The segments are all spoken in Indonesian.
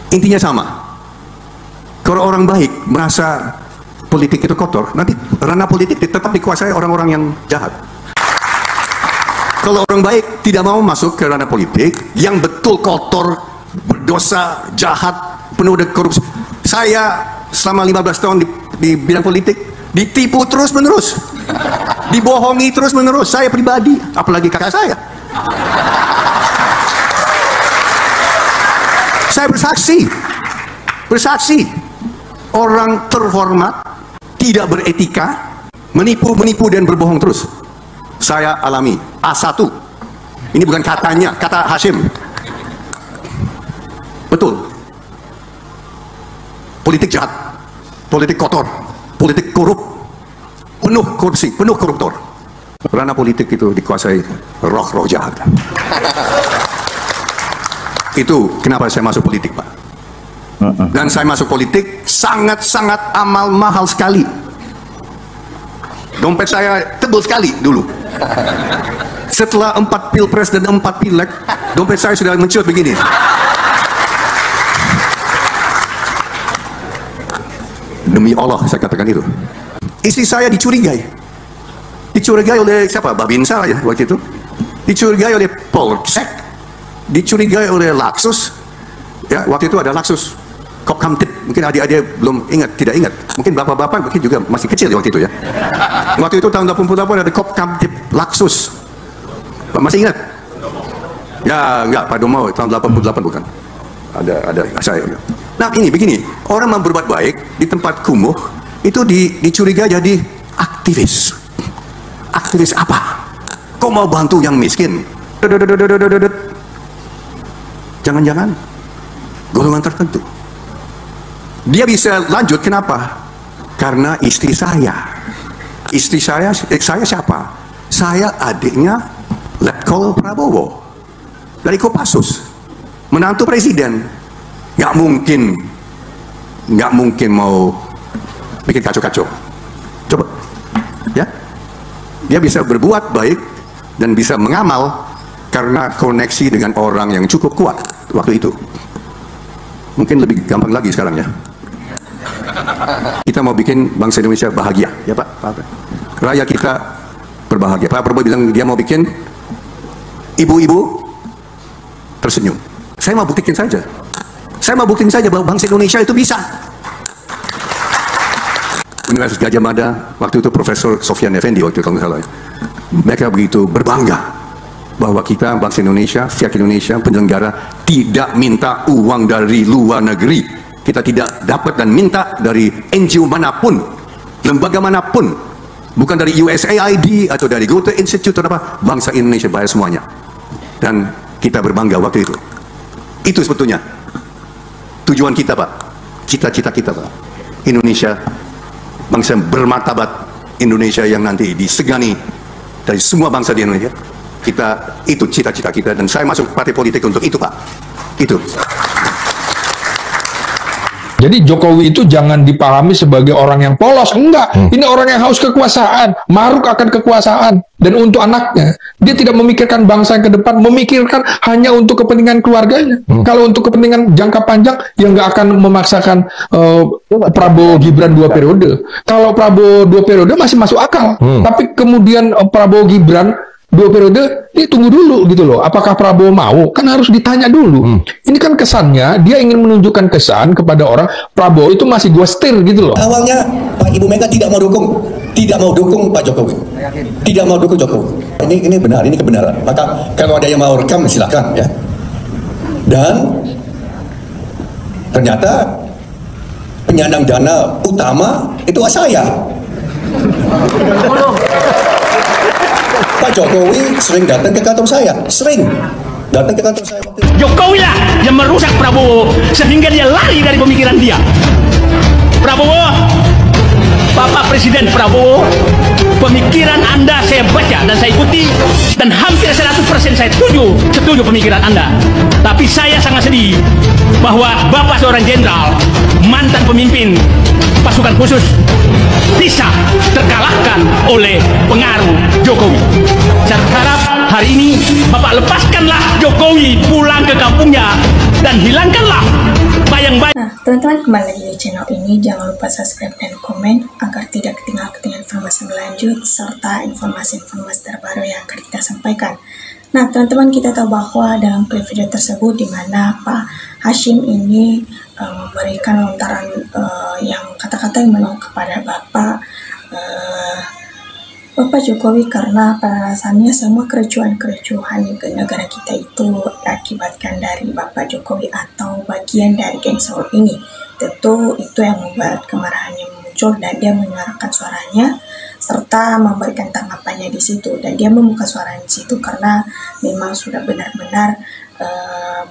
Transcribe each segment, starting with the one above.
Intinya sama. Kalau orang baik merasa politik itu kotor, nanti ranah politik tetap dikuasai orang-orang yang jahat. Kalau orang baik tidak mau masuk ke ranah politik yang betul kotor, berdosa, jahat, penuh dengan korupsi. Saya selama 15 tahun di bidang politik ditipu terus-menerus, dibohongi terus-menerus. Saya pribadi, apalagi kakak saya. Saya bersaksi, orang terhormat tidak beretika, menipu dan berbohong terus. Saya alami A1. Ini bukan katanya, kata Hashim. Betul. Politik jahat, politik kotor, politik korup, penuh korupsi, penuh koruptor. Ranah politik itu dikuasai roh-roh jahat. Itu kenapa saya masuk politik, Pak. Dan saya masuk politik sangat-sangat amal mahal sekali. Dompet saya tebal sekali dulu. Setelah 4 pilpres dan 4 pileg, dompet saya sudah mencut begini. Demi Allah saya katakan itu. Istri saya dicurigai oleh siapa? Babinsa ya waktu itu. Dicurigai oleh Polsek, dicurigai oleh Laksus. Ya, waktu itu ada Laksus, Kopkamtib. Mungkin adik-adik belum ingat, tidak ingat. Mungkin bapak-bapak mungkin juga masih kecil ya waktu itu ya. Waktu itu tahun 88 ada Kopkamtib Laksus. Pak masih ingat? Ya, enggak, Pak Domo tahun 88 bukan. Ada saya. Nah, ini begini, orang yang berbuat baik di tempat kumuh itu dicurigai jadi aktivis. Aktivis apa? Kok mau bantu yang miskin? Jangan-jangan golongan tertentu. Dia bisa lanjut, kenapa? Karena istri saya. Saya siapa? Saya adiknya Letkol Prabowo dari Kopassus, menantu presiden. Nggak mungkin mau bikin kacau-kacau. Coba, ya, dia bisa berbuat baik dan bisa mengamal karena koneksi dengan orang yang cukup kuat waktu itu. Mungkin lebih gampang lagi sekarang ya. Kita mau bikin bangsa Indonesia bahagia, ya Pak. Rakyat kita berbahagia. Pak Prabowo bilang dia mau bikin ibu-ibu tersenyum. Saya mau buktikan saja. Bahwa bangsa Indonesia itu bisa. Universitas Gajah Mada waktu itu Profesor Sofyan Effendi waktu itu kalau nggak salah. Mereka begitu berbangga bahwa kita bangsa Indonesia, pihak Indonesia, penyelenggara tidak minta uang dari luar negeri. Kita tidak dapat dan minta dari NGO manapun, lembaga manapun, bukan dari USAID atau dari Goethe Institute atau apa. Bangsa Indonesia bayar semuanya, dan kita berbangga waktu itu. Itu sebetulnya tujuan kita, Pak. Cita-cita kita, Pak. Indonesia, bangsa yang bermartabat, Indonesia yang nanti disegani dari semua bangsa di Indonesia. Itu cita-cita kita, dan saya masuk partai politik untuk itu, Pak. Itu. Jadi Jokowi itu jangan dipahami sebagai orang yang polos, enggak. Ini orang yang haus kekuasaan, maruk akan kekuasaan, dan untuk anaknya. Dia tidak memikirkan bangsa yang ke depan, memikirkan hanya untuk kepentingan keluarganya. Kalau untuk kepentingan jangka panjang, ya nggak akan memaksakan Prabowo Gibran 2 periode. Kalau Prabowo 2 periode masih masuk akal, tapi kemudian Prabowo Gibran 2 periode, ini tunggu dulu gitu loh. Apakah Prabowo mau? Kan harus ditanya dulu. Ini kan kesannya dia ingin menunjukkan kesan kepada orang Prabowo itu masih gua setir gitu loh. Awalnya Pak Ibu Mega tidak mau dukung Pak Jokowi, tidak mau dukung Jokowi. Ini benar, ini kebenaran. Maka kalau ada yang mau rekam silakan ya. Dan ternyata penyandang dana utama itu saya. Pak Jokowi sering datang ke kantor saya, Jokowi lah yang merusak Prabowo sehingga dia lari dari pemikiran dia. Prabowo, Bapak Presiden Prabowo, pemikiran Anda saya baca dan saya ikuti, dan hampir 100% saya setuju pemikiran Anda. Tapi saya sangat sedih bahwa Bapak seorang jenderal, mantan pemimpin pasukan khusus, bisa terkalahkan oleh pengaruh Jokowi. Saya harap hari ini Bapak lepaskanlah Jokowi pulang ke kampungnya dan hilangkanlah bayang Teman-teman, kembali lagi di channel ini. Jangan lupa subscribe dan komen agar tidak ketinggalan informasi berlanjut serta informasi-informasi terbaru yang akan kita sampaikan. Nah, teman-teman, kita tahu bahwa dalam video tersebut di mana Pak Hasyim ini memberikan lontaran yang kata-kata yang menolak kepada Bapak Jokowi, karena pada dasarnya semua kericuhan di negara kita itu diakibatkan dari Bapak Jokowi atau bagian dari geng Saul ini. Tentu itu yang membuat kemarahannya muncul dan dia menyuarakan suaranya serta memberikan tanggapannya di situ, dan dia membuka suaranya di situ karena memang sudah benar-benar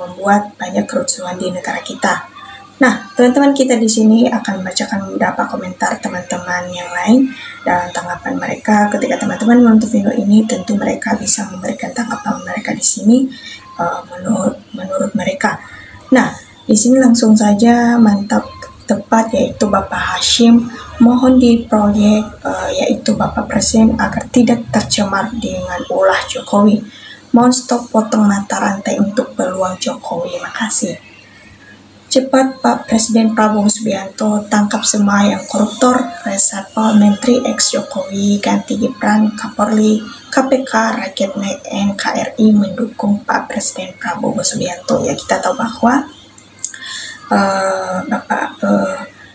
membuat banyak kerusuhan di negara kita. Nah, teman-teman, kita di sini akan membacakan beberapa komentar teman-teman yang lain dan tanggapan mereka. Ketika teman-teman menonton video ini, tentu mereka bisa memberikan tanggapan mereka di sini menurut mereka. Nah, di sini langsung saja mantap tepat, yaitu Bapak Hasyim mohon di proyek yaitu Bapak Presiden agar tidak tercemar dengan ulah Jokowi. Mohon stop potong mata rantai untuk peluang Jokowi. Makasih. Cepat Pak Presiden Prabowo Subianto tangkap semua yang koruptor, resapel Menteri ex Jokowi, ganti Gibran, Kapolri, KPK, rakyat NKRI mendukung Pak Presiden Prabowo Subianto. Ya, kita tahu bahwa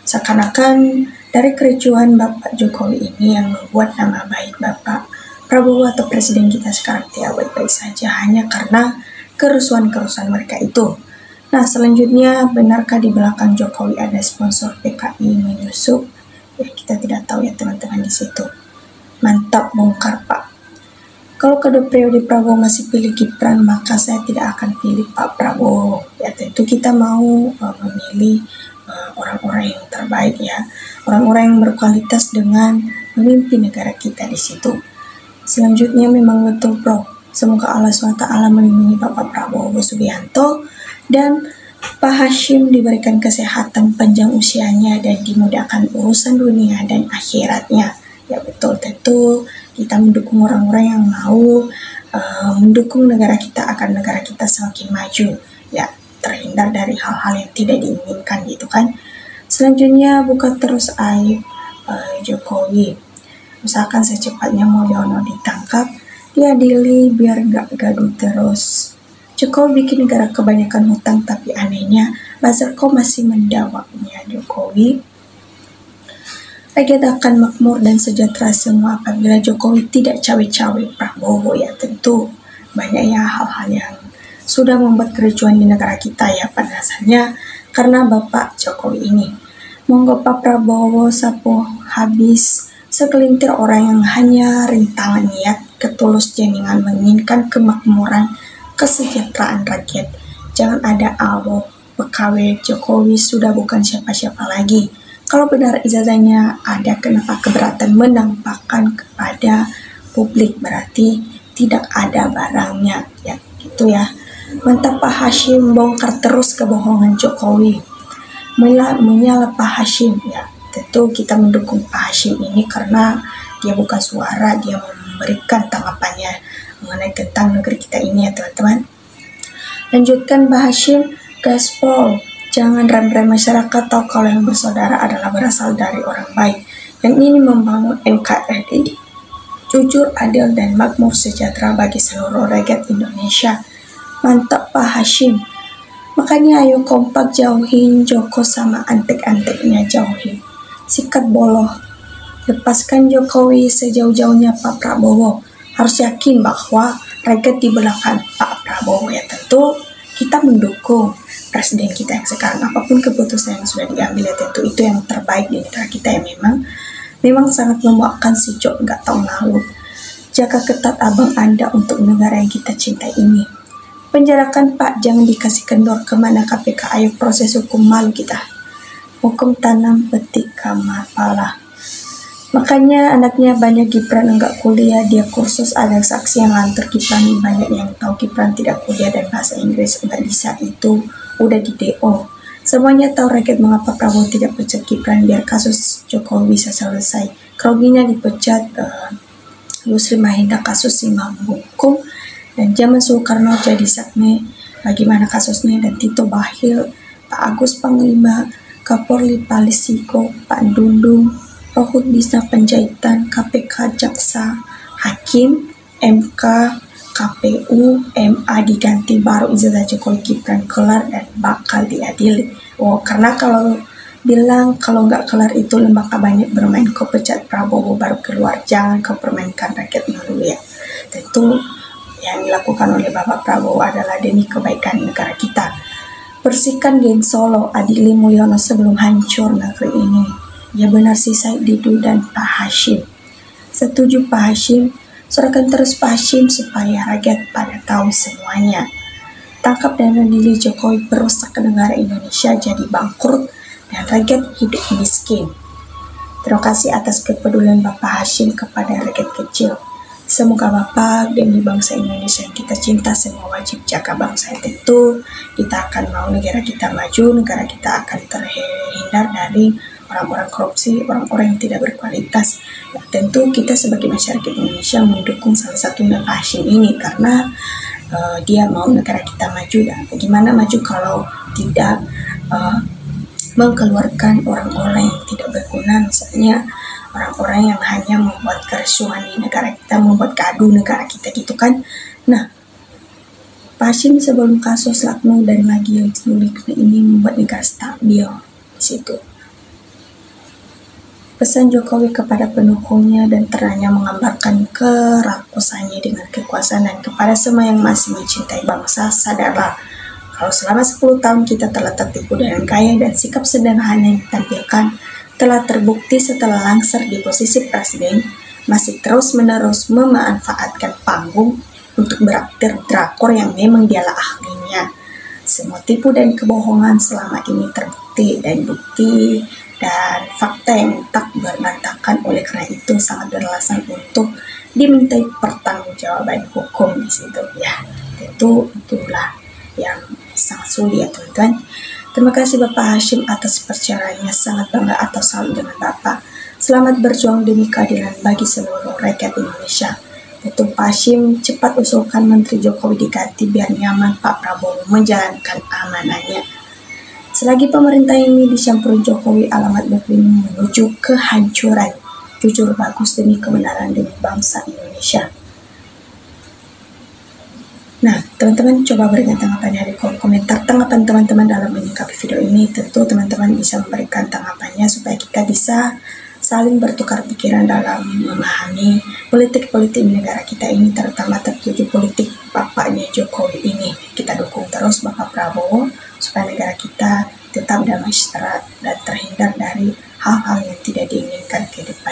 seakan-akan dari kericuhan Bapak Jokowi ini yang membuat nama baik Bapak Prabowo atau Presiden kita sekarang tidak baik-baik saja hanya karena kerusuhan-kerusuhan mereka itu. Nah, selanjutnya, benarkah di belakang Jokowi ada sponsor PKI menyusup? Ya, kita tidak tahu ya teman-teman di situ. Mantap bongkar Pak. Kalau kedua periode Prabowo masih pilih Gibran, maka saya tidak akan pilih Pak Prabowo. Ya, tentu kita mau memilih orang-orang yang terbaik ya, orang-orang yang berkualitas dengan memimpin negara kita di situ. Selanjutnya, memang betul bro. Semoga Allah SWT melindungi Bapak Prabowo Subianto dan Pak Hasyim diberikan kesehatan panjang usianya dan dimudahkan urusan dunia dan akhiratnya. Ya betul, tentu kita mendukung orang-orang yang mau mendukung negara kita agar negara kita semakin maju. Ya, terhindar dari hal-hal yang tidak diinginkan gitu kan. Selanjutnya, buka terus aib Jokowi. Misalkan secepatnya Mulyono ditangkap, diadili biar gak gaduh terus. Jokowi bikin negara kebanyakan hutang, tapi anehnya Bazarko masih mendawaknya Jokowi. Rakyat akan makmur dan sejahtera semua apabila Jokowi tidak cawe-cawe Prabowo. Ya tentu banyak ya hal-hal yang sudah membuat kericuhan di negara kita ya pada dasarnya karena Bapak Jokowi ini. Monggo Pak Prabowo sapu habis segelintir orang yang hanya rintangan niat, ketulus jenengan menginginkan kemakmuran kesejahteraan rakyat. Jangan ada awo PKW Jokowi sudah bukan siapa-siapa lagi. Kalau benar ijazahnya ada, kenapa keberatan menampakkan kepada publik? Berarti tidak ada barangnya ya gitu ya. Mantap Pak Hasyim, bongkar terus kebohongan Jokowi. Menyala Pak Hasyim ya. Tentu kita mendukung Pak Hasyim ini karena dia buka suara, dia memberikan tanggapannya mengenai tentang negeri kita ini ya teman-teman. Lanjutkan Pak Hasyim, gaspol, jangan rem-rem masyarakat tahu kalau yang bersaudara adalah berasal dari orang baik yang ini membangun NKRI jujur, adil, dan makmur sejahtera bagi seluruh rakyat Indonesia. Mantap Pak Hasyim. Makanya ayo kompak jauhin Joko sama antek-anteknya, jauhin sikat boloh. Lepaskan Jokowi sejauh-jauhnya Pak Prabowo. Harus yakin bahwa rakyat di belakang Pak Prabowo ya. Tentu kita mendukung presiden kita yang sekarang. Apapun keputusan yang sudah diambil ya tentu itu yang terbaik di negara kita yang memang sangat memuakkan si Jok nggak tahu malu. Jaga ketat abang Anda untuk negara yang kita cintai ini. Penjarakan Pak, jangan dikasih kendor kemana KPK. Ayo proses hukum, malu kita. Hukum tanam petik kamar pala. Makanya anaknya banyak Gibran enggak kuliah, dia kursus, ada saksi yang nganter Gibran, banyak yang tahu Gibran tidak kuliah dan bahasa Inggris enggak bisa, itu udah di DO. Semuanya tahu rakyat mengapa Prabowo tidak pecat Gibran biar kasus Jokowi bisa selesai. Kerugiannya dipecat Yusri Mahendra kasus Imam Hukum dan zaman Soekarno jadi sakne bagaimana kasusnya, dan Tito Bahil, Pak Agus Panglima, Kapolri Palisiko, Pak Dundung, Rohut Bisa Penjahitan, KPK, Jaksa, Hakim, MK, KPU, MA diganti, baru ijazah Jokowi Gibran kelar dan bakal diadili. Oh, karena kalau bilang kalau nggak kelar itu lembaga banyak bermain, kau pecat Prabowo baru keluar, jangan kau permainkan rakyatnya dulu ya. Tentu yang dilakukan oleh Bapak Prabowo adalah demi kebaikan negara kita. Bersihkan geng Solo, adili Mulyono sebelum hancur negeri ini. Ya benar sih Said Didu dan Pak Hashim. Setuju Pak Hashim, serahkan terus Pak Hashim supaya rakyat pada tahu semuanya. Tangkap dan adili Jokowi perusak negara Indonesia jadi bangkrut dan rakyat hidup miskin. Terima kasih atas kepedulian Bapak Hashim kepada rakyat kecil. Semoga Bapak demi bangsa Indonesia yang kita cinta semua wajib jaga bangsa. Tentu kita akan mau negara kita maju, negara kita akan terhindar dari orang-orang korupsi, orang-orang yang tidak berkualitas. Ya, tentu kita sebagai masyarakat Indonesia mendukung salah satunya Pak Hashim ini karena dia mau negara kita maju. Dan bagaimana maju kalau tidak mengeluarkan orang-orang yang tidak berguna, misalnya orang-orang yang hanya membuat kerusuhan di negara kita, membuat gaduh negara kita gitu kan. Nah, Pak Hashim sebelum kasus Lakno dan lagi ini membuat negara stabil di situ. Pesan Jokowi kepada pendukungnya dan terangnya menggambarkan kerakusannya dengan kekuasaan, dan kepada semua yang masih mencintai bangsa, sadarlah kalau selama 10 tahun kita telah tertipu dengan gaya dan sikap sederhana yang ditampilkan, telah terbukti setelah langsir di posisi presiden, masih terus-menerus memanfaatkan panggung untuk beraktir drakor yang memang dialah ahlinya. Semua tipu dan kebohongan selama ini terbukti, dan bukti dan fakta yang tak berantakan. Oleh karena itu sangat beralasan untuk dimintai pertanggungjawaban hukum di situ ya. Tentu itulah yang sangat sulit ya teman-teman. Terima kasih Bapak Hashim atas percakapannya, sangat bangga atau salut dengan Bapak. Selamat berjuang demi keadilan bagi seluruh rakyat Indonesia. Tentu Pak Hashim cepat usulkan Menteri Jokowi diganti biar nyaman Pak Prabowo menjalankan amanahnya. Selagi pemerintah ini dicampuri Jokowi, alamat negeri ini menuju kehancuran. Jujur bagus demi kebenaran demi bangsa Indonesia. Nah, teman-teman coba berikan tanggapannya di kolom komentar. Tanggapan teman-teman dalam menyikapi video ini, tentu teman-teman bisa memberikan tanggapannya supaya kita bisa saling bertukar pikiran dalam memahami politik-politik negara kita ini, terutama tertuju politik bapaknya Jokowi ini. Kita dukung terus Bapak Prabowo supaya negara kita tetap damai sejahtera dan terhindar dari hal-hal yang tidak diinginkan ke depan.